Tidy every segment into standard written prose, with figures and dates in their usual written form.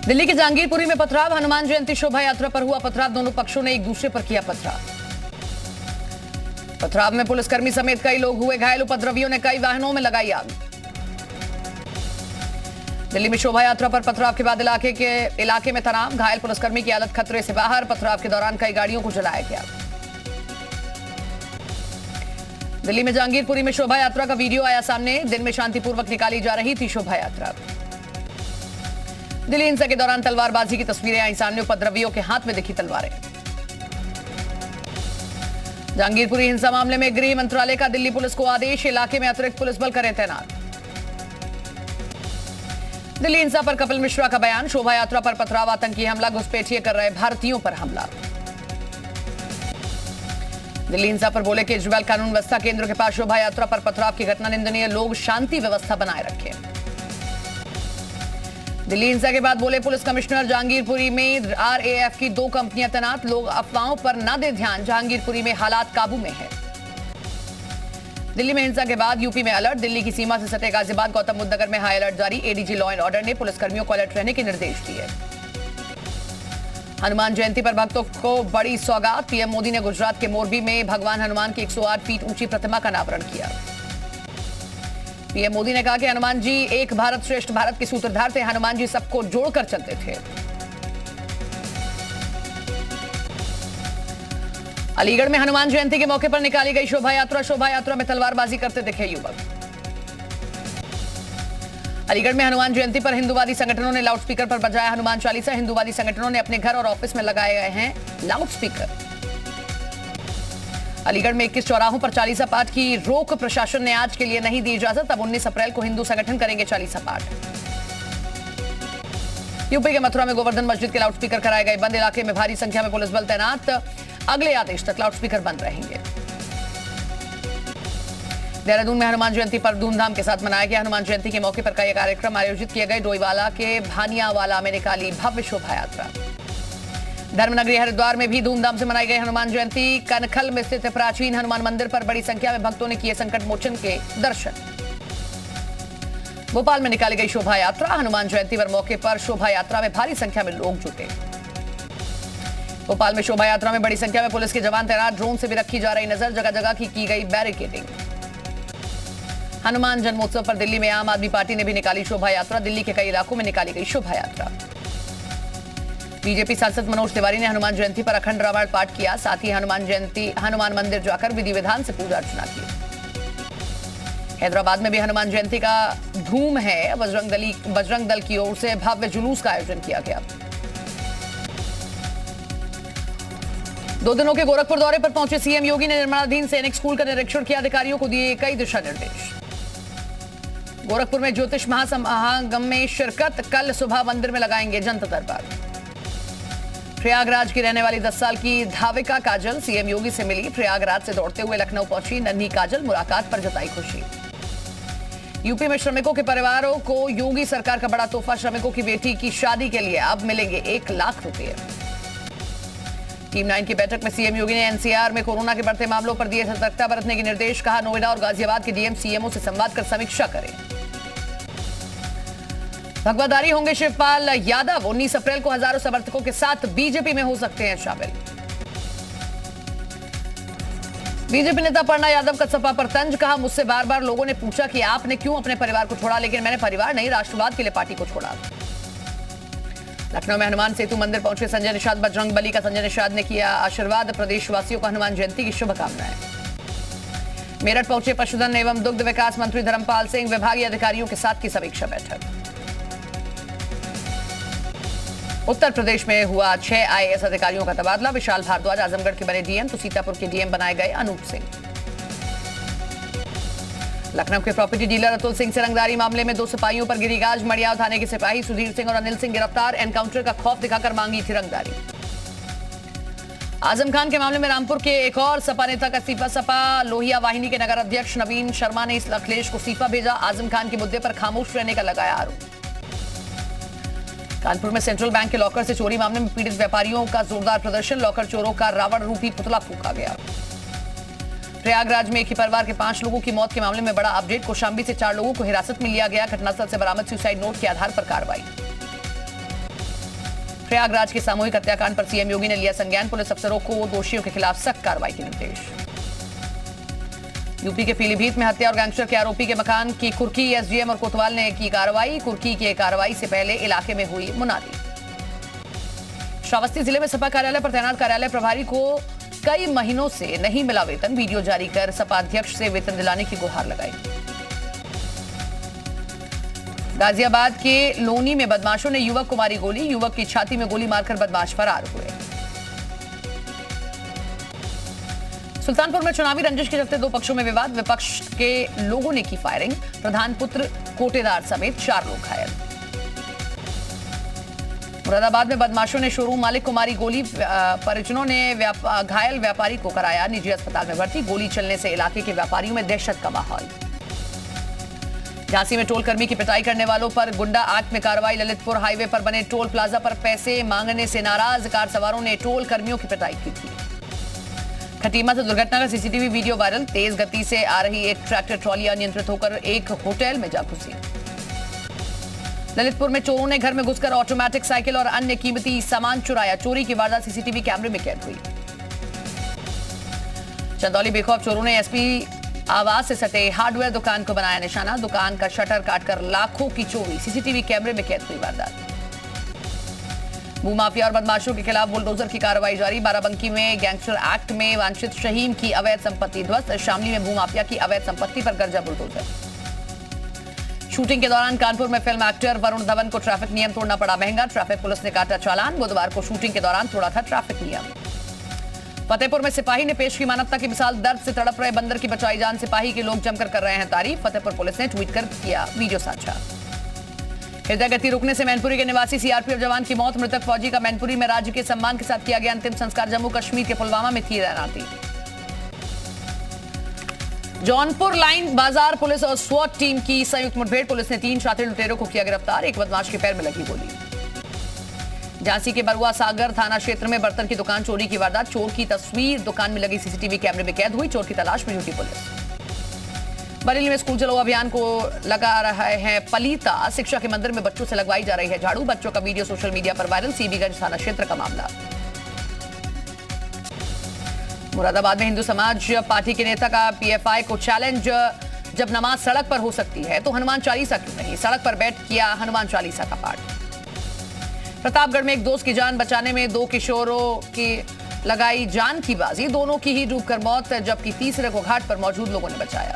दिल्ली के जहांगीरपुरी में पथराव। हनुमान जयंती शोभा यात्रा पर हुआ पथराव। दोनों पक्षों ने एक दूसरे पर किया पथराव। पथराव में पुलिसकर्मी समेत कई लोग हुए घायल। उपद्रवियों ने कई वाहनों में लगाई आग। दिल्ली में शोभा यात्रा पर पथराव के बाद इलाके में तनाव। घायल पुलिसकर्मी की हालत खतरे से बाहर। पथराव के दौरान कई गाड़ियों को जलाया गया। दिल्ली में जहांगीरपुरी में शोभा यात्रा का वीडियो आया सामने। दिन में शांतिपूर्वक निकाली जा रही थी शोभा यात्रा। दिल्ली हिंसा के दौरान तलवारबाजी की तस्वीरें आई सामने। उपद्रवियों के हाथ में दिखी तलवारें। जहांगीरपुरी हिंसा मामले में गृह मंत्रालय का दिल्ली पुलिस को आदेश। इलाके में अतिरिक्त पुलिस बल करें तैनात। दिल्ली हिंसा पर कपिल मिश्रा का बयान। शोभा यात्रा पर पथराव, आतंकी हमला, घुसपैठिए कर रहे भारतीयों पर हमला। दिल्ली हिंसा पर बोले केजरीवाल, कानून व्यवस्था केंद्र के पास शोभा यात्रा पर पथराव की घटना निंदनीय। लोग शांति व्यवस्था बनाए रखें। दिल्ली हिंसा के बाद बोले पुलिस कमिश्नर, जहांगीरपुरी में आरएएफ की 2 कंपनियां तैनात। लोग अफवाहों पर न दें ध्यान। जहांगीरपुरी में हालात काबू में है। दिल्ली में हिंसा के बाद यूपी में अलर्ट। दिल्ली की सीमा से सटे गाजियाबाद, गौतम बुद्ध नगर में हाई अलर्ट जारी। एडीजी लॉ एंड ऑर्डर ने पुलिसकर्मियों को अलर्ट रहने के निर्देश दिए। हनुमान जयंती पर भक्तों को बड़ी सौगात। पीएम मोदी ने गुजरात के मोरबी में भगवान हनुमान की 108 फीट ऊंची प्रतिमा का अनावरण किया। पीएम मोदी ने कहा कि हनुमान जी एक भारत श्रेष्ठ भारत के सूत्रधार थे। हनुमान जी सबको जोड़कर चलते थे। अलीगढ़ में हनुमान जयंती के मौके पर निकाली गई शोभा यात्रा। शोभा यात्रा में तलवारबाजी करते दिखे युवक। अलीगढ़ में हनुमान जयंती पर हिंदूवादी संगठनों ने लाउडस्पीकर पर बजाया हनुमान चालीसा। हिंदूवादी संगठनों ने अपने घर और ऑफिस में लगाए गए हैं लाउडस्पीकर। अलीगढ़ में 21 चौराहों पर चालीसा पाठ की रोक। प्रशासन ने आज के लिए नहीं दी इजाजत। अब 19 अप्रैल को हिंदू संगठन करेंगे चालीसा पाठ। यूपी के मथुरा में गोवर्धन मस्जिद के लाउडस्पीकर कराए गए बंद। इलाके में भारी संख्या में पुलिस बल तैनात। अगले आदेश तक लाउडस्पीकर बंद रहेंगे। देहरादून में हनुमान जयंती पर धूमधाम के साथ मनाया गया। हनुमान जयंती के मौके पर कई कार्यक्रम आयोजित किए गए। डोईवाला के भानियावाला में निकाली भव्य शोभा यात्रा। धर्मनगरी हरिद्वार में भी धूमधाम से मनाई गई हनुमान जयंती। कनखल में स्थित प्राचीन हनुमान मंदिर पर बड़ी संख्या में भक्तों ने किए संकट मोचन के दर्शन। भोपाल में निकाली गई शोभा यात्रा। हनुमान जयंती पर मौके पर शोभा यात्रा में भारी संख्या में लोग जुटे। भोपाल में शोभा यात्रा में बड़ी संख्या में पुलिस के जवान तैनात। ड्रोन से भी रखी जा रही नजर। जगह जगह की गई बैरिकेडिंग। हनुमान जन्मोत्सव पर दिल्ली में आम आदमी पार्टी ने भी निकाली शोभा यात्रा। दिल्ली के कई इलाकों में निकाली गई शोभा यात्रा। बीजेपी सांसद मनोज तिवारी ने हनुमान जयंती पर अखंड रामायण पाठ किया। साथ ही हनुमान मंदिर जाकर विधि विधान से पूजा अर्चना की। हैदराबाद में भी हनुमान जयंती का धूम है। बजरंग दल की ओर से भव्य जुलूस का आयोजन किया गया। 2 दिनों के गोरखपुर दौरे पर पहुंचे सीएम योगी ने निर्माणाधीन सैनिक स्कूल का निरीक्षण किया। अधिकारियों को दिए कई दिशा निर्देश। गोरखपुर में ज्योतिष महासमागम में शिरकत। कल सुबह मंदिर में लगाएंगे जनता दरबार। प्रयागराज की रहने वाली 10 साल की धाविका काजल सीएम योगी से मिली। प्रयागराज से दौड़ते हुए लखनऊ पहुंची नन्ही काजल। मुलाकात पर जताई खुशी। यूपी में श्रमिकों के परिवारों को योगी सरकार का बड़ा तोहफा। श्रमिकों की बेटी की शादी के लिए अब मिलेंगे 1 लाख रुपए। टीम 9 की बैठक में सीएम योगी ने एनसीआर में कोरोना के बढ़ते मामलों पर दिए सतर्कता बरतने के निर्देश। कहा नोएडा और गाजियाबाद के डीएम सीएमओ से संवाद कर समीक्षा करें। भगवाधारी होंगे शिवपाल यादव। 19 अप्रैल को हजारों समर्थकों के साथ बीजेपी में हो सकते हैं शामिल। बीजेपी नेता पन्ना यादव का सपा पर तंज। कहा मुझसे बार बार लोगों ने पूछा कि आपने क्यों अपने परिवार को छोड़ा, लेकिन मैंने परिवार नहीं राष्ट्रवाद के लिए पार्टी को छोड़ा। लखनऊ में हनुमान सेतु मंदिर पहुंचे संजय निषाद। बजरंगबली का संजय निषाद ने किया आशीर्वाद। प्रदेशवासियों को हनुमान जयंती की शुभकामनाएं। मेरठ पहुंचे पशुधन एवं दुग्ध विकास मंत्री धर्मपाल सिंह। विभागीय अधिकारियों के साथ की समीक्षा बैठक। उत्तर प्रदेश में हुआ 6 आईएएस अधिकारियों का तबादला। विशाल भारद्वाज आजमगढ़ के बने डीएम तो सीतापुर के डीएम बनाए गए अनूप सिंह। लखनऊ के प्रॉपर्टी डीलर अतुल सिंह से रंगदारी मामले में 2 सिपाहियों पर गिरी गाज। मड़ियाव थाने के सिपाही सुधीर सिंह और अनिल सिंह गिरफ्तार। एनकाउंटर का खौफ दिखाकर मांगी थी रंगदारी। आजम खान के मामले में रामपुर के एक और सपा नेता का इस्तीफा। सपा लोहिया वाहिनी के नगर अध्यक्ष नवीन शर्मा ने इस अखिलेश को इस्तीफा भेजा। आजम खान के मुद्दे पर खामोश रहने का लगाया आरोप। कानपुर में सेंट्रल बैंक के लॉकर से चोरी मामले में पीड़ित व्यापारियों का जोरदार प्रदर्शन। लॉकर चोरों का रावण रूपी पुतला फूंका गया। प्रयागराज में एक ही परिवार के 5 लोगों की मौत के मामले में बड़ा अपडेट। कौशांबी से 4 लोगों को हिरासत में लिया गया। घटनास्थल से बरामद सुसाइड नोट के आधार पर कार्रवाई। प्रयागराज के सामूहिक हत्याकांड पर सीएम योगी ने लिया संज्ञान, पुलिस अफसरों को दोषियों के खिलाफ सख्त कार्रवाई के निर्देश। यूपी के पीलीभीत में हत्या और गैंगस्टर के आरोपी के मकान की कुर्की, एसडीएम और कोतवाल ने की कार्रवाई। कुर्की की कार्रवाई से पहले इलाके में हुई मुनादी। श्रावस्ती जिले में सपा कार्यालय पर तैनात कार्यालय प्रभारी को कई महीनों से नहीं मिला वेतन, वीडियो जारी कर सपा अध्यक्ष से वेतन दिलाने की गुहार लगाई। गाजियाबाद के लोनी में बदमाशों ने युवक को मारी गोली, युवक की छाती में गोली मारकर बदमाश फरार हुए। सुल्तानपुर में चुनावी रंजिश के चलते दो पक्षों में विवाद, विपक्ष के लोगों ने की फायरिंग, प्रधान पुत्र कोटेदार समेत 4 लोग घायल। मुरादाबाद में बदमाशों ने शोरूम मालिक को मारी गोली, परिजनों ने घायल व्यापारी को कराया निजी अस्पताल में भर्ती। गोली चलने से इलाके के व्यापारियों में दहशत का माहौल। झांसी में टोल कर्मी की पिटाई करने वालों पर गुंडा एक्ट में कार्रवाई, ललितपुर हाईवे पर बने टोल प्लाजा पर पैसे मांगने से नाराज कार सवारों ने टोल कर्मियों की पिटाई की थी। खटीमा से दुर्घटना का सीसीटीवी वीडियो वायरल, तेज गति से आ रही एक ट्रैक्टर ट्रॉली अनियंत्रित होकर एक होटल में जा घुसी। ललितपुर में चोरों ने घर में घुसकर ऑटोमेटिक साइकिल और अन्य कीमती सामान चुराया, चोरी की वारदात सीसीटीवी कैमरे में कैद हुई। चंदौली बेखौफ चोरों ने एसपी आवास से सटे हार्डवेयर दुकान को बनाया निशाना, दुकान का शटर काटकर लाखों की चोरी, सीसीटीवी कैमरे में कैद हुई वारदात। भूमाफिया और बदमाशों के खिलाफ बुलडोजर की कार्रवाई जारी, बाराबंकी में गैंगस्टर एक्ट में वांछित शहीम की अवैध संपत्ति ध्वस्त, शामली में भूमाफिया की अवैध संपत्ति पर गर्जा बुलडोजर। शूटिंग के दौरान कानपुर में फिल्म एक्टर वरुण धवन को ट्रैफिक नियम तोड़ना पड़ा महंगा, ट्रैफिक पुलिस ने काटा चालान, बुधवार को शूटिंग के दौरान तोड़ा था ट्रैफिक नियम। फतेहपुर में सिपाही ने पेश की मानवता की मिसाल, दर्द से तड़प रहे बंदर की बचाई जान, सिपाही के लोग जमकर कर रहे हैं तारीफ, फतेहपुर पुलिस ने ट्वीट कर किया वीडियो साझा। हृदय गति रुकने से मैनपुरी के निवासी सीआरपीएफ जवान की मौत, मृतक फौजी का मैनपुरी में राज्य के सम्मान के साथ किया गया अंतिम संस्कार, जम्मू कश्मीर के पुलवामा में थी तैनाती। जौनपुर लाइन बाजार पुलिस और स्वॉट टीम की संयुक्त मुठभेड़, पुलिस ने 3 शातिर लुटेरों को किया गिरफ्तार, एक बदमाश के पैर में लगी गोली। झांसी के बरुआ सागर थाना क्षेत्र में बर्तन की दुकान चोरी की वारदात, चोर की तस्वीर दुकान में लगी सीसीटीवी कैमरे में कैद हुई, चोर की तलाश में जुटी पुलिस। बरेली में स्कूल चलो अभियान को लगा रहे हैं पलीता, शिक्षा के मंदिर में बच्चों से लगवाई जा रही है झाड़ू, बच्चों का वीडियो सोशल मीडिया पर वायरल, सीबीगंज थाना क्षेत्र का मामला। मुरादाबाद में हिंदू समाज पार्टी के नेता का पीएफआई को चैलेंज, जब नमाज सड़क पर हो सकती है तो हनुमान चालीसा क्यों नहीं, सड़क पर बैठ किया हनुमान चालीसा का पाठ। प्रतापगढ़ में एक दोस्त की जान बचाने में 2 किशोरों की लगाई जान की बाजी, दोनों की ही डूबकर मौत, जबकि तीसरे को घाट पर मौजूद लोगों ने बचाया।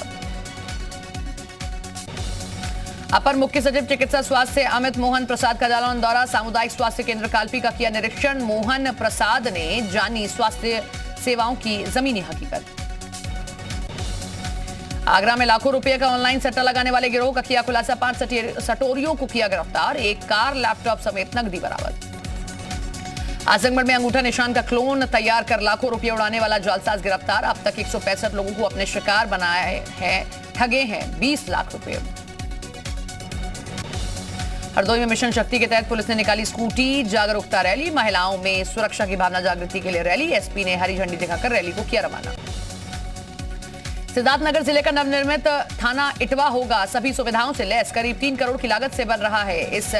अपर मुख्य सचिव चिकित्सा स्वास्थ्य अमित मोहन प्रसाद का जालौन दौरा, सामुदायिक स्वास्थ्य केंद्र कालपी का किया निरीक्षण, मोहन प्रसाद ने जानी स्वास्थ्य सेवाओं की जमीनी हकीकत। आगरा में लाखों रुपए का ऑनलाइन सट्टा लगाने वाले गिरोह का किया खुलासा, 5 सटोरियों को किया गिरफ्तार, एक कार लैपटॉप समेत नकदी बरामद। आजमगढ़ में अंगूठा निशान का क्लोन तैयार कर लाखों रुपए उड़ाने वाला जालसाज गिरफ्तार, अब तक 165 लोगों को अपने शिकार बनाए हैं, ठगे हैं 20 लाख रुपए। हरदोई में मिशन शक्ति के तहत पुलिस ने निकाली स्कूटी जागरूकता रैली, महिलाओं में सुरक्षा की भावना जागृति के लिए रैली, एसपी ने हरी झंडी दिखाकर रैली को किया रवाना। सिद्धार्थनगर जिले का नवनिर्मित थाना इटवा होगा सभी सुविधाओं से लैस, करीब 3 करोड़ की लागत से बन रहा है इस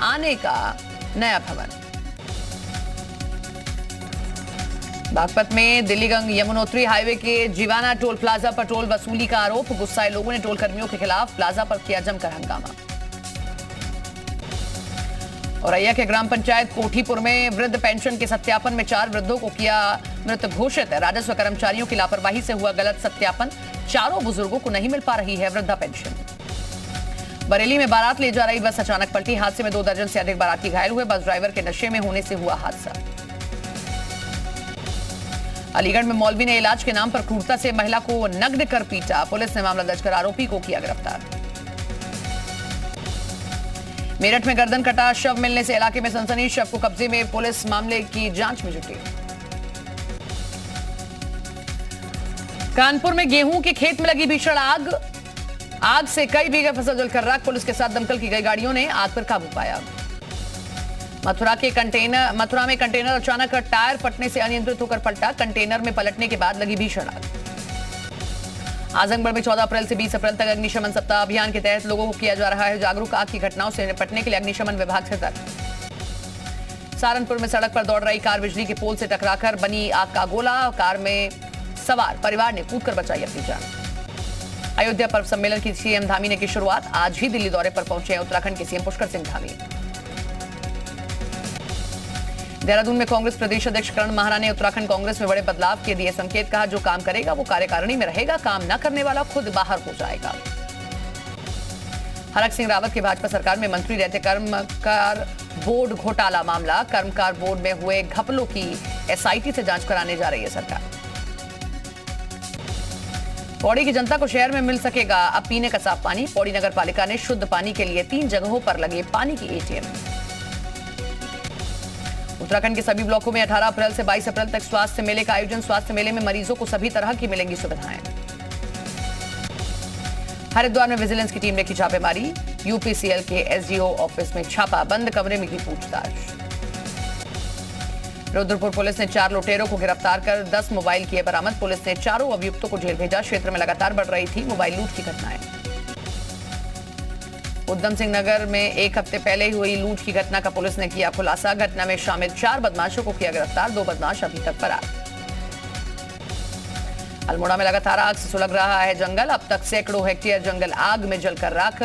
आने का नया भवन। बागपत में दिल्लीगंज यमुनोत्री हाईवे के जीवाना टोल प्लाजा पर टोल वसूली का आरोप, गुस्साए लोगों ने टोल कर्मियों के खिलाफ प्लाजा पर किया जमकर हंगामा। औरैया के ग्राम पंचायत कोठीपुर में वृद्ध पेंशन के सत्यापन में 4 वृद्धों को किया मृत घोषित, राजस्व कर्मचारियों की लापरवाही से हुआ गलत सत्यापन, 4 बुजुर्गों को नहीं मिल पा रही है वृद्धा पेंशन। बरेली में बारात ले जा रही बस अचानक पलटी, हादसे में 2 दर्जन से अधिक बाराती घायल हुए, बस ड्राइवर के नशे में होने से हुआ हादसा। अलीगढ़ में मौलवी ने इलाज के नाम पर क्रूरता से महिला को नग्न कर पीटा, पुलिस ने मामला दर्ज कर आरोपी को किया गिरफ्तार। मेरठ में गर्दन कटा शव मिलने से इलाके में सनसनी, शव को कब्जे में, पुलिस मामले की जांच में जुटी। कानपुर में गेहूं के खेत में लगी भीषण आग, आग से कई बीघा फसल जलकर राख, पुलिस के साथ दमकल की गई गाड़ियों ने आग पर काबू पाया। मथुरा में कंटेनर अचानक टायर फटने से अनियंत्रित होकर पलटा, कंटेनर में पलटने के बाद लगी भीषण आग। आजमगढ़ में 14 अप्रैल से 20 अप्रैल तक अग्निशमन सप्ताह अभियान के तहत लोगों को किया जा रहा है जागरूक, आग की घटनाओं से निपटने के लिए अग्निशमन विभाग से तक। सहारनपुर में सड़क पर दौड़ रही कार बिजली के पोल से टकराकर बनी आग का गोला। कार में सवार परिवार ने कूदकर बचाई अपनी जान। अयोध्या पर्व सम्मेलन की सीएम धामी ने की शुरुआत। आज ही दिल्ली दौरे पर पहुंचे उत्तराखंड के सीएम पुष्कर सिंह धामी। देहरादून में कांग्रेस प्रदेश अध्यक्ष करण माहरा ने उत्तराखंड कांग्रेस में बड़े बदलाव के दिए संकेत। कहा, जो काम करेगा वो कार्यकारिणी में रहेगा, काम न करने वाला खुद बाहर हो जाएगा। हरक सिंह रावत के भाजपा सरकार में मंत्री रहते कर्मकार बोर्ड घोटाला मामला। कर्मकार बोर्ड में हुए घपलों की एसआईटी से जांच कराने जा रही है सरकार। पौड़ी की जनता को शहर में मिल सकेगा अब पीने का साफ पानी। पौड़ी नगर पालिका ने शुद्ध पानी के लिए 3 जगहों पर लगे पानी की एटीएम। उत्तराखंड के सभी ब्लॉकों में 18 अप्रैल से 22 अप्रैल तक स्वास्थ्य मेले का आयोजन। स्वास्थ्य मेले में मरीजों को सभी तरह की मिलेंगी सुविधाएं। हरिद्वार में विजिलेंस की टीम ने की छापेमारी। यूपीसीएल के एसडीओ ऑफिस में छापा, बंद कमरे में की पूछताछ। रुद्रपुर पुलिस ने 4 लुटेरों को गिरफ्तार कर 10 मोबाइल किए बरामद। पुलिस ने चारों अभियुक्तों को जेल भेजा। क्षेत्र में लगातार बढ़ रही थी मोबाइल लूट की घटनाएं। उधम सिंह नगर में 1 हफ्ते पहले हुई लूट की घटना का पुलिस ने किया खुलासा। घटना में शामिल 4 बदमाशों को किया गिरफ्तार। 2 बदमाश अभी तक फरार। अल्मोड़ा में लगातार आग से सुलग रहा है जंगल। अब तक सैकड़ों हेक्टेयर जंगल आग में जलकर राख।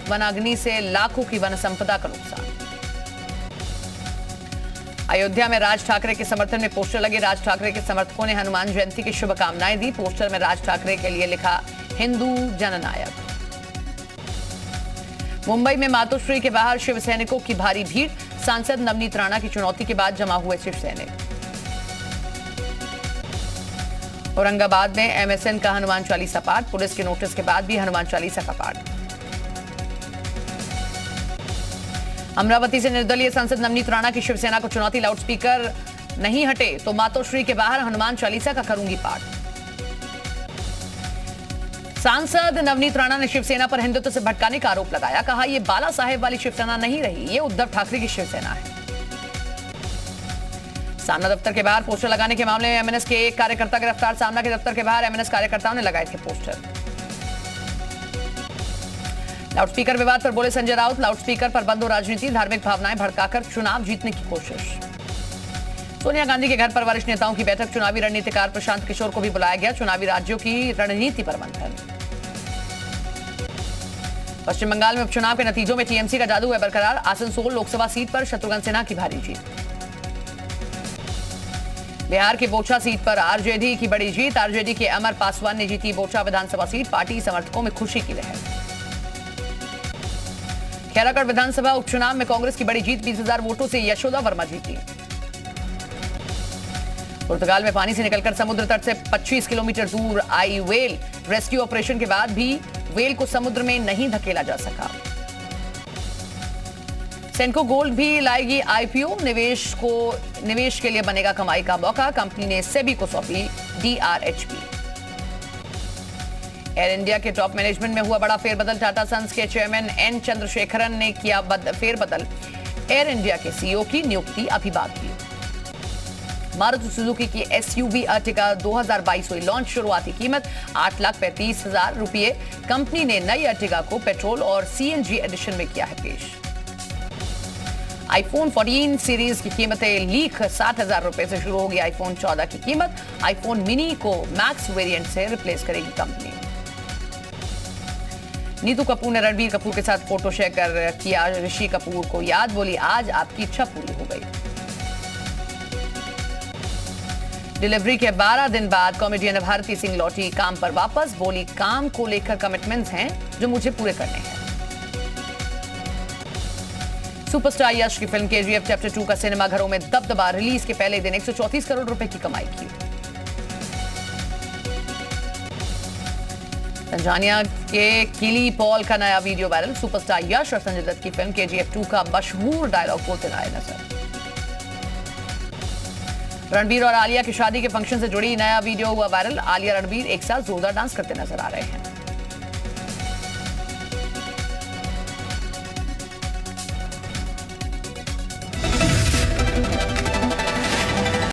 वनाग्नि से लाखों की वन संपदा का नुकसान। अयोध्या में राज ठाकरे के समर्थन में पोस्टर लगे। राज ठाकरे के समर्थकों ने हनुमान जयंती की शुभकामनाएं दी। पोस्टर में राज ठाकरे के लिए लिखा, हिंदू जननायक। मुंबई में मातोश्री के बाहर शिव सैनिकों की भारी भीड़। सांसद नवनीत राणा की चुनौती के बाद जमा हुए शिव सैनिक। औरंगाबाद में एमएसएन का हनुमान चालीसा पाठ। पुलिस के नोटिस के बाद भी हनुमान चालीसा का पाठ। अमरावती से निर्दलीय सांसद नवनीत राणा की शिवसेना को चुनौती। लाउडस्पीकर नहीं हटे तो मातोश्री के बाहर हनुमान चालीसा का करूंगी पाठ। सांसद नवनीत राणा ने शिवसेना पर हिंदुत्व से भटकाने का आरोप लगाया। कहा, यह बाला साहेब वाली शिवसेना नहीं रही, ये उद्धव ठाकरे की शिवसेना है। सामना दफ्तर के बाहर पोस्टर लगाने के मामले में एमएनएस के एक कार्यकर्ता गिरफ्तार। सामना के दफ्तर के बाहर एमएनएस कार्यकर्ताओं ने लगाए थे पोस्टर। लाउडस्पीकर विवाद पर बोले संजय राउत। लाउडस्पीकर पर बंद हो राजनीति, धार्मिक भावनाएं भड़काकर चुनाव जीतने की कोशिश। सोनिया गांधी के घर पर वरिष्ठ नेताओं की बैठक। चुनावी रणनीतिकार प्रशांत किशोर को भी बुलाया गया। चुनावी राज्यों की रणनीति पर मंथन। पश्चिम बंगाल में उपचुनाव के नतीजों में टीएमसी का जादू है बरकरार। आसनसोल लोकसभा सीट पर शत्रुघ्न सिन्हा की भारी जीत। बिहार की बोचा सीट पर आरजेडी की बड़ी जीत। आरजेडी के अमर पासवान ने जीती बोचा विधानसभा सीट। पार्टी समर्थकों में खुशी की लहर। खैरागढ़ विधानसभा उपचुनाव में कांग्रेस की बड़ी जीत। 20,000 वोटों से यशोदा वर्मा जीती। पुर्तगाल में पानी से निकलकर समुद्र तट से 25 किलोमीटर दूर आई वेल। रेस्क्यू ऑपरेशन के बाद भी वेल को समुद्र में नहीं धकेला जा सका। सेंको गोल्ड भी लाएगी आईपीओ। निवेश के लिए बनेगा कमाई का मौका। कंपनी ने सेबी को सौंपी डीआरएचपी। एयर इंडिया के टॉप मैनेजमेंट में हुआ बड़ा फेरबदल। टाटा सन्स के चेयरमैन एन चंद्रशेखरन ने किया फेरबदल। एयर इंडिया के सीईओ की नियुक्ति अभी बाकी। मारुति सुजुकी की एसयूवी अर्टिगा 2022 हुई लॉन्च। शुरुआती कीमत 8,35,000 रुपये। कंपनी ने नई अर्टिगा को पेट्रोल और सीएनजी एडिशन में किया है पेश। आईफोन 14 सीरीज की कीमतें लीक। 60,000 रुपए से शुरू होगी आईफोन 14 की कीमत। आईफोन मिनी को मैक्स वेरिएंट से रिप्लेस करेगी कंपनी। नीतू कपूर ने रणबीर कपूर के साथ फोटो शेयर कर किया ऋषि कपूर को याद। बोली, आज आपकी इच्छा पूरी हो गई। डिलीवरी के 12 दिन बाद कॉमेडियन भारती सिंह लौटी काम पर वापस। बोली, काम को लेकर कमिटमेंट्स हैं जो मुझे पूरे करने हैं। सुपरस्टार यश की फिल्म केजीएफ चैप्टर 2 का सिनेमाघरों में दबदबा। रिलीज के पहले दिन 134 करोड़ रुपए की कमाई की। तंजानिया के किली पॉल का नया वीडियो वायरल। सुपरस्टार यश और संजय दत्त की फिल्म केजीएफ 2 का मशहूर डायलॉग बोलते आए नजर। रणबीर और आलिया की शादी के फंक्शन से जुड़ी नया वीडियो हुआ वायरल। आलिया रणबीर एक साथ जोरदार डांस करते नजर आ रहे हैं।